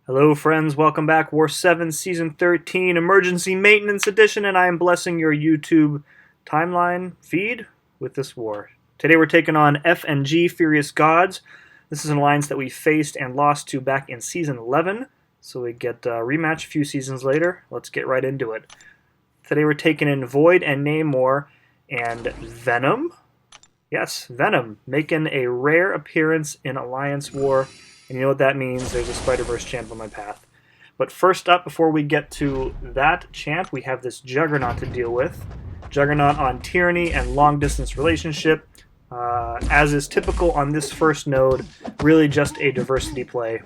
Hello, friends. Welcome back. War 7, Season 13, Emergency Maintenance Edition, and I am blessing your YouTube timeline feed with this war. Today we're taking on F and G, Furious Gods. This is an alliance that we faced and lost to back in Season 11, so we get a rematch a few seasons later. Let's get right into it. Today we're taking in Void and Namor and Venom. Yes, Venom, making a rare appearance in Alliance War. And you know what that means, there's a Spider-Verse champ on my path. But first up, before we get to that champ, we have this Juggernaut to deal with. Juggernaut on Tyranny and long-distance relationship. As is typical on this first node, really just a diversity play.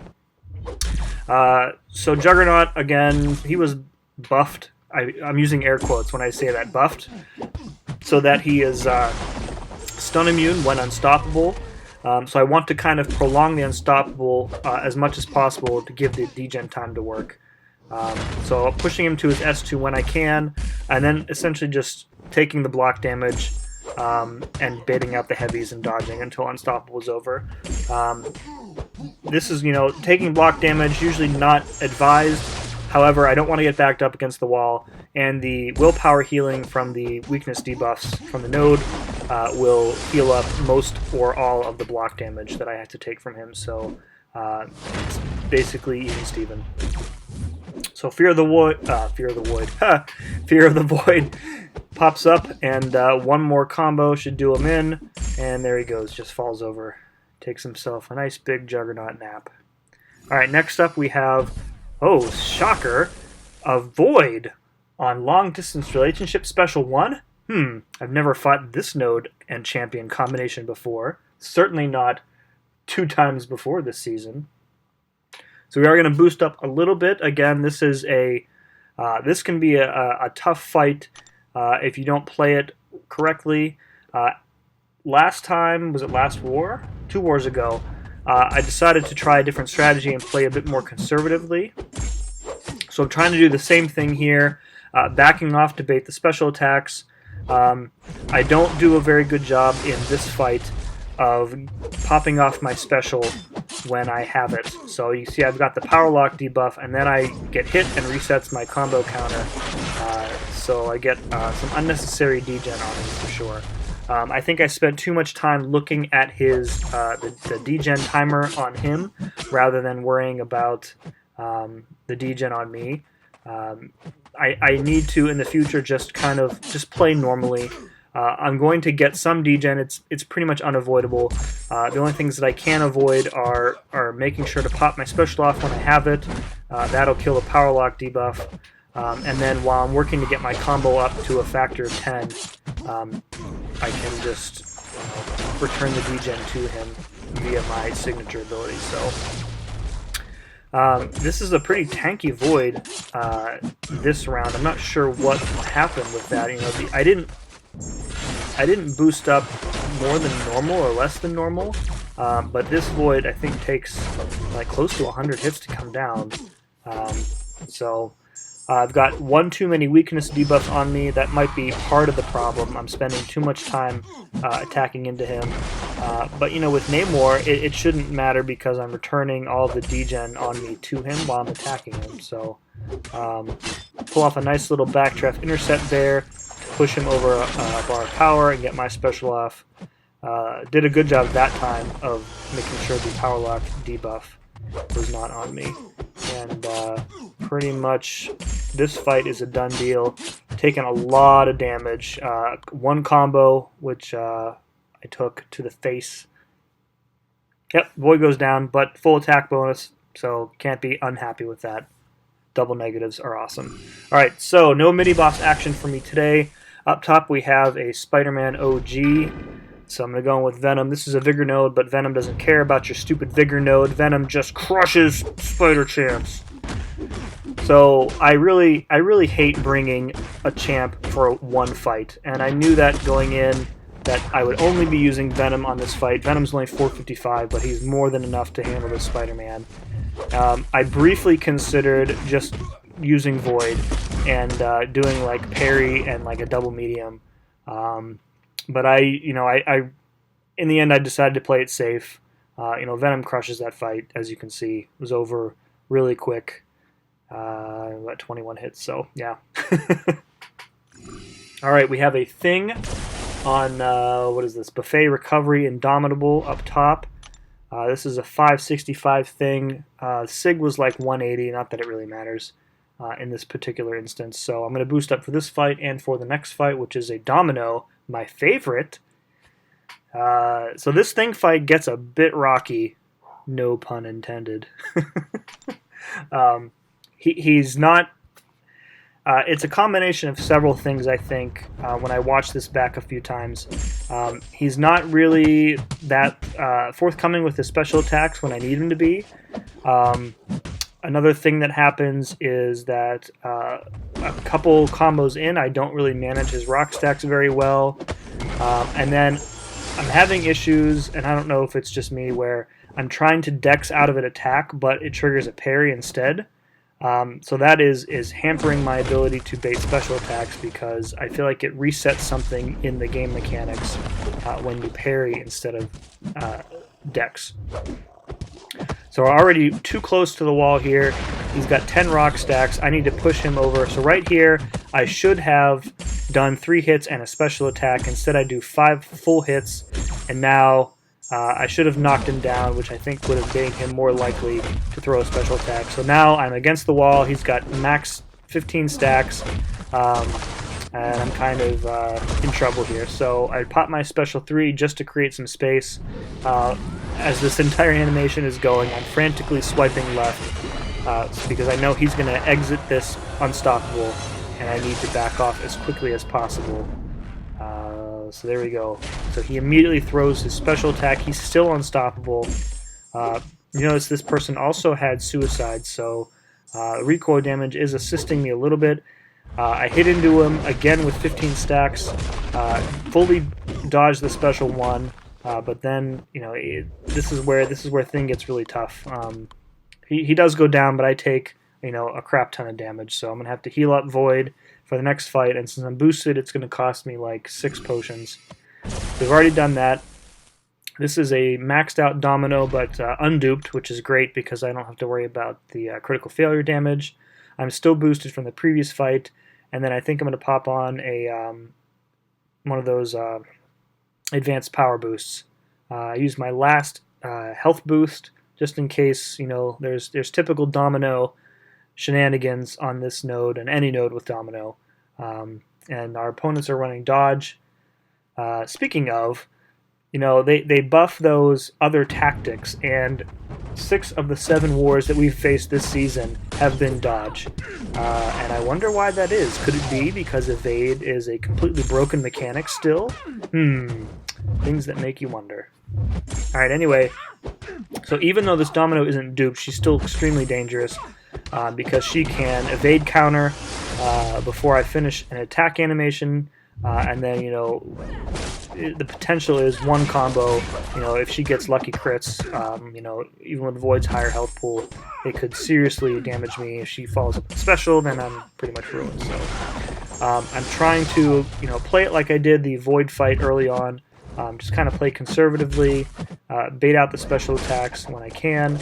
So Juggernaut, again, he was buffed. I'm using air quotes when I say that, buffed. So that he is stun immune when unstoppable. So I want to kind of prolong the unstoppable as much as possible to give the degen time to work. So pushing him to his S2 when I can, and then essentially just taking the block damage and baiting out the heavies and dodging until unstoppable is over. This is, taking block damage, usually not advised. However, I don't want to get backed up against the wall, and the willpower healing from the weakness debuffs from the node will heal up most or all of the block damage that I have to take from him, so it's basically even Steven. So Fear of the Void pops up, and one more combo should do him in, and there he goes, just falls over. Takes himself a nice big Juggernaut nap. Alright, next up we have... Oh, shocker! A Void on Long Distance Relationship Special 1? I've never fought this node and champion combination before. Certainly not 2 times before this season. So we are going to boost up a little bit. Again, this is this can be a tough fight if you don't play it correctly. Last time, was it last war? 2 wars ago. I decided to try a different strategy and play a bit more conservatively. So I'm trying to do the same thing here, backing off to bait the special attacks. I don't do a very good job in this fight of popping off my special when I have it. So you see I've got the power lock debuff, and then I get hit and resets my combo counter. So I get some unnecessary degen on him for sure. I think I spent too much time looking at his the degen timer on him rather than worrying about the degen on me. I need to in the future just play normally. I'm going to get some degen. It's pretty much unavoidable. The only things that I can avoid are making sure to pop my special off when I have it. That'll kill the power lock debuff. And then while I'm working to get my combo up to a factor of 10, I can just return the degen to him via my signature ability. So this is a pretty tanky Void this round. I'm not sure what happened with that. I didn't boost up more than normal or less than normal, but this Void I think takes like close to 100 hits to come down. So I've got one too many weakness debuffs on me. That might be part of the problem. I'm spending too much time attacking into him. But with Namor, it shouldn't matter because I'm returning all the degen on me to him while I'm attacking him. So pull off a nice little backdraft intercept there to push him over a bar of power and get my special off. Did a good job that time of making sure the power lock debuff was not on me. And pretty much this fight is a done deal. Taking a lot of damage. One combo, which I took to the face. Yep, Void goes down, but full attack bonus, so can't be unhappy with that. Double negatives are awesome. Alright, so no mini-boss action for me today. Up top we have a Spider-Man OG. So I'm going to go in with Venom. This is a Vigor node, but Venom doesn't care about your stupid Vigor node. Venom just crushes Spider champs. So I really hate bringing a champ for one fight, and I knew that going in that I would only be using Venom on this fight. Venom's only 455, but he's more than enough to handle this Spider-Man. I briefly considered just using Void and doing like parry and like a double medium. But in the end, I decided to play it safe. Venom crushes that fight, as you can see. It was over really quick. About 21 hits, so yeah. All right, we have a thing on, what is this? Buffet Recovery Indomitable up top. This is a 565 thing. Sig was like 180, not that it really matters in this particular instance. So I'm going to boost up for this fight and for the next fight, which is a Domino, my favorite. So this thing fight gets a bit rocky, no pun intended. He's not... it's a combination of several things, I think, when I watched this back a few times. He's not really that forthcoming with his special attacks when I need him to be. Another thing that happens is that a couple combos in, I don't really manage his rock stacks very well. And then I'm having issues, and I don't know if it's just me, where I'm trying to dex out of an attack, but it triggers a parry instead. So that is hampering my ability to bait special attacks, because I feel like it resets something in the game mechanics when you parry instead of dex. So we're already too close to the wall here. He's got 10 rock stacks. I need to push him over. So right here, I should have done 3 hits and a special attack. Instead, I do 5 full hits, and now I should have knocked him down, which I think would have made him more likely to throw a special attack. So now I'm against the wall. He's got max 15 stacks, and I'm kind of in trouble here. So I pop my special 3 just to create some space. As this entire animation is going, I'm frantically swiping left because I know he's going to exit this unstoppable, and I need to back off as quickly as possible. So there we go. So he immediately throws his special attack. He's still unstoppable. You notice this person also had suicide, so recoil damage is assisting me a little bit. I hit into him again with 15 stacks, fully dodged the special one, but then this is where thing gets really tough. He does go down, but I take a crap ton of damage, so I'm gonna have to heal up Void for the next fight, and since I'm boosted, it's going to cost me like 6 potions. We've already done that. This is a maxed out Domino, but unduped, which is great because I don't have to worry about the critical failure damage. I'm still boosted from the previous fight, and then I think I'm going to pop on a one of those advanced power boosts. I used my last health boost just in case there's typical Domino shenanigans on this node and any node with Domino, and our opponents are running dodge. Speaking of, they buff those other tactics, and 6 of the 7 wars that we've faced this season have been dodge, and I wonder why that is. Could it be because evade is a completely broken mechanic still? Things that make you wonder. Alright, anyway, so even though this Domino isn't duped, she's still extremely dangerous. Because she can evade counter before I finish an attack animation, and then the potential is one combo. If she gets lucky crits, even with Void's higher health pool, it could seriously damage me. If she follows up with special, then I'm pretty much ruined. So I'm trying to play it like I did the Void fight early on. Just kind of play conservatively, bait out the special attacks when I can,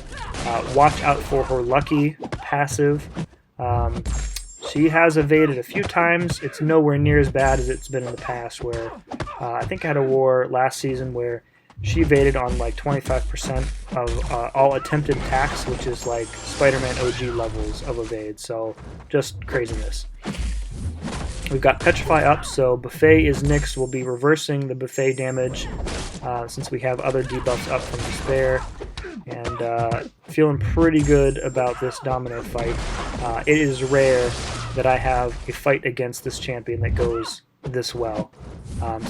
watch out for her lucky passive. She has evaded a few times. It's nowhere near as bad as it's been in the past, where I think I had a war last season where she evaded on like 25% of all attempted attacks, which is like Spider-Man OG levels of evade, so just craziness. We've got Petrify up, so Buffet is next. We'll be reversing the Buffet damage since we have other debuffs up from Despair. And feeling pretty good about this Domino fight. It is rare that I have a fight against this champion that goes this well.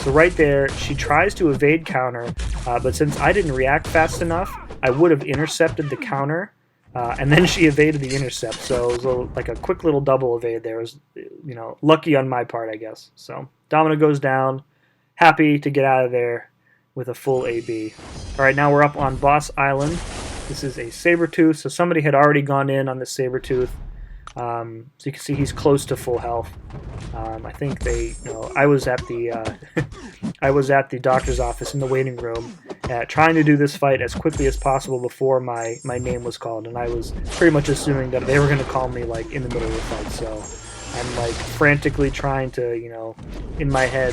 So right there, she tries to evade counter, but since I didn't react fast enough, I would have intercepted the counter. And then she evaded the intercept, so it was like a quick little double evade there. It was, lucky on my part, I guess. So Domino goes down, happy to get out of there with a full AB. All right, now we're up on Boss Island. This is a Sabertooth, so somebody had already gone in on the Sabertooth. So you can see he's close to full health. I think I was at the I was at the doctor's office in the waiting room, trying to do this fight as quickly as possible before my name was called, and I was pretty much assuming that they were going to call me like in the middle of the fight. So I'm like frantically trying to, in my head,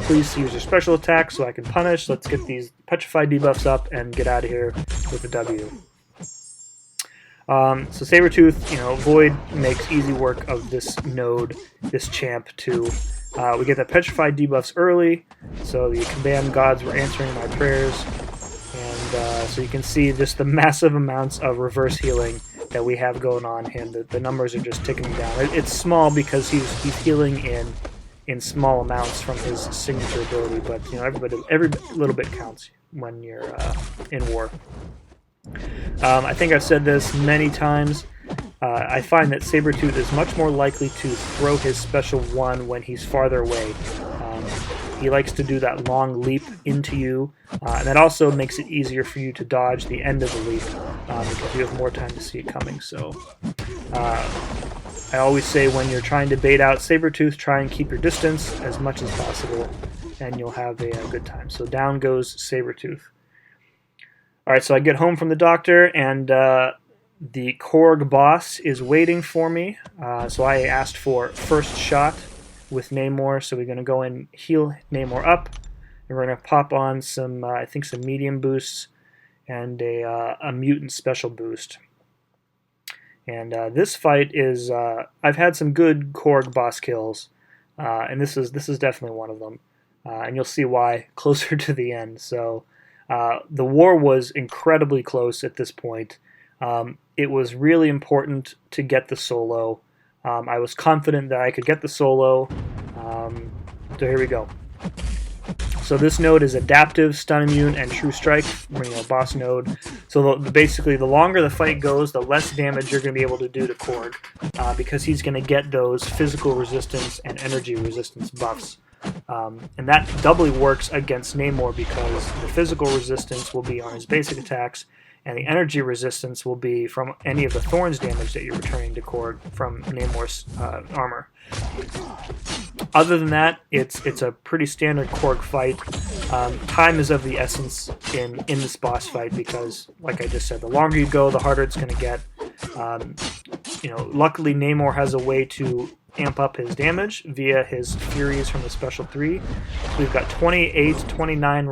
please use your special attack so I can punish. Let's get these petrified debuffs up and get out of here with a W. So Sabertooth, Void makes easy work of this node, this champ too. We get the petrified debuffs early, so the command gods were answering my prayers, and so you can see just the massive amounts of reverse healing that we have going on him. The numbers are just ticking down. It's small because he's healing in small amounts from his signature ability, but every little bit counts when you're in war. I think I've said this many times. I find that Sabertooth is much more likely to throw his special 1 when he's farther away. He likes to do that long leap into you, and that also makes it easier for you to dodge the end of the leap because you have more time to see it coming. So I always say when you're trying to bait out Sabertooth, try and keep your distance as much as possible, and you'll have a good time. So down goes Sabertooth. Alright, so I get home from the doctor, and the Korg boss is waiting for me. So I asked for first shot with Namor, so we're going to go and heal Namor up, and we're going to pop on some, I think some medium boosts, and a mutant special boost. And this fight is, I've had some good Korg boss kills, and this is definitely one of them. And you'll see why closer to the end. So the war was incredibly close at this point. It was really important to get the solo. I was confident that I could get the solo. So here we go. So this node is adaptive, stun immune, and true strike, boss node. So basically, the longer the fight goes, the less damage you're going to be able to do to Korg, because he's going to get those physical resistance and energy resistance buffs. And that doubly works against Namor because the physical resistance will be on his basic attacks, and the energy resistance will be from any of the Thorns damage that you're returning to Korg from Namor's armor. Other than that, it's a pretty standard Korg fight. Time is of the essence in this boss fight because, like I just said, the longer you go, the harder it's going to get. Luckily Namor has a way to amp up his damage via his Furies from the Special 3. We've got 28, 29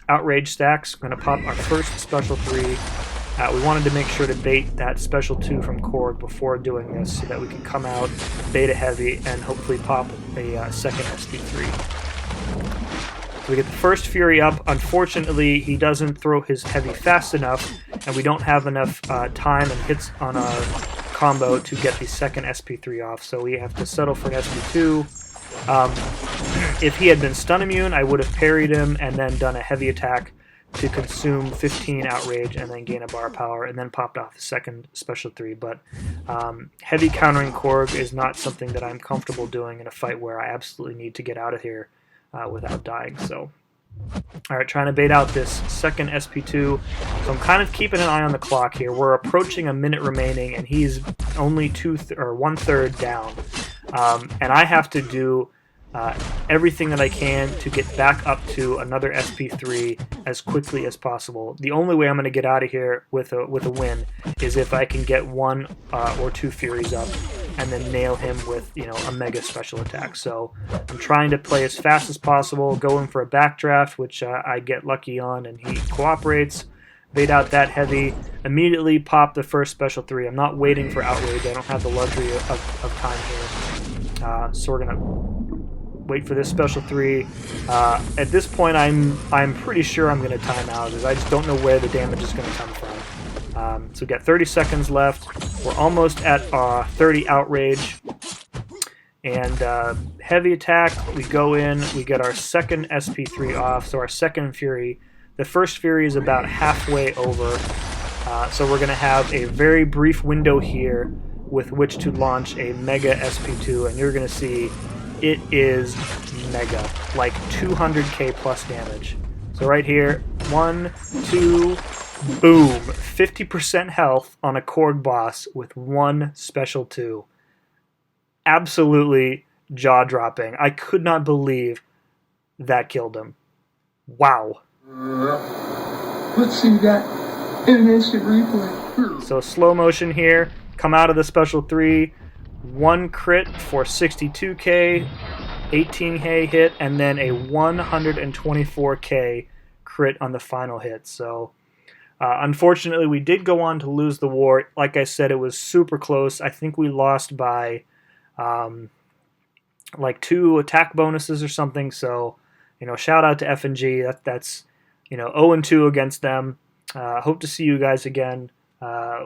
Outrage stacks. We're going to pop our first Special 3. We wanted to make sure to bait that Special 2 from Korg before doing this so that we can come out beta heavy and hopefully pop a second SP3. So we get the first Fury up. Unfortunately, he doesn't throw his heavy fast enough, and we don't have enough time and hits on our combo to get the second SP3 off, so we have to settle for an SP2. If he had been stun immune, I would have parried him and then done a heavy attack to consume 15 outrage and then gain a bar power and then popped off the second special 3. But heavy countering Korg is not something that I'm comfortable doing in a fight where I absolutely need to get out of here without dying. So, alright, trying to bait out this second SP2. So I'm kind of keeping an eye on the clock here. We're approaching a minute remaining, and he's only 1/3 down. And I have to do everything that I can to get back up to another SP3 as quickly as possible. The only way I'm going to get out of here with a win is if I can get 1 or 2 Furies up and then nail him with a mega special attack. So I'm trying to play as fast as possible, going for a backdraft, which I get lucky on, and he cooperates. Bait out that heavy, immediately pop the first special 3. I'm not waiting for outrage. I don't have the luxury of time here. So we're gonna wait for this special 3. At this point, I'm pretty sure I'm gonna time out, because I just don't know where the damage is gonna come from. So we've got 30 seconds left. We're almost at 30 outrage. And heavy attack, we go in, we get our second SP3 off, so our second Fury. The first Fury is about halfway over, so we're going to have a very brief window here with which to launch a Mega SP2, and you're going to see it is mega, like 200k plus damage. So right here, 1, 2, Boom! 50% health on a Korg boss with one special 2. Absolutely jaw-dropping. I could not believe that killed him. Wow. Let's see that in an instant replay. So slow motion here. Come out of the special 3. 1 crit for 62k, 18k hit, and then a 124k crit on the final hit. So unfortunately, we did go on to lose the war. Like I said, it was super close. I think we lost by like 2 attack bonuses or something. So, shout out to F&G. That's 0-2 against them. Hope to see you guys again.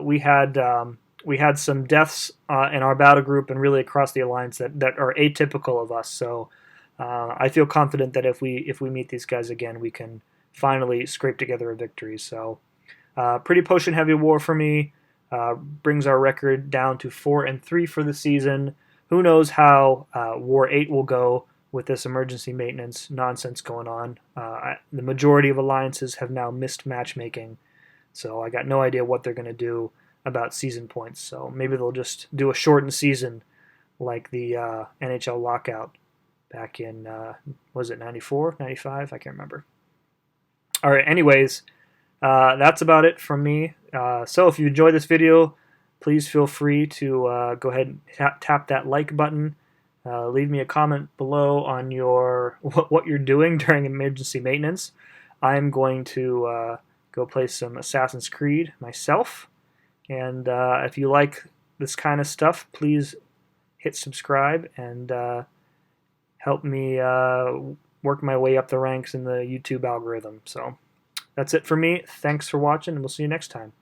We had some deaths in our battle group and really across the alliance that are atypical of us. So I feel confident that if we meet these guys again, we can finally scrape together a victory. So pretty potion heavy war for me. Brings our record down to 4-3 for the season. Who knows how War 8 will go with this emergency maintenance nonsense going on. The majority of alliances have now missed matchmaking, so I got no idea what they're going to do about season points. So maybe they'll just do a shortened season like the NHL lockout back in, was it 94, 95? I can't remember. All right, anyways, that's about it from me. So if you enjoyed this video, please feel free to go ahead and tap that like button. Leave me a comment below on what you're doing during emergency maintenance. I'm going to go play some Assassin's Creed myself. And if you like this kind of stuff, please hit subscribe and help me work my way up the ranks in the YouTube algorithm. So that's it for me. Thanks for watching, and we'll see you next time.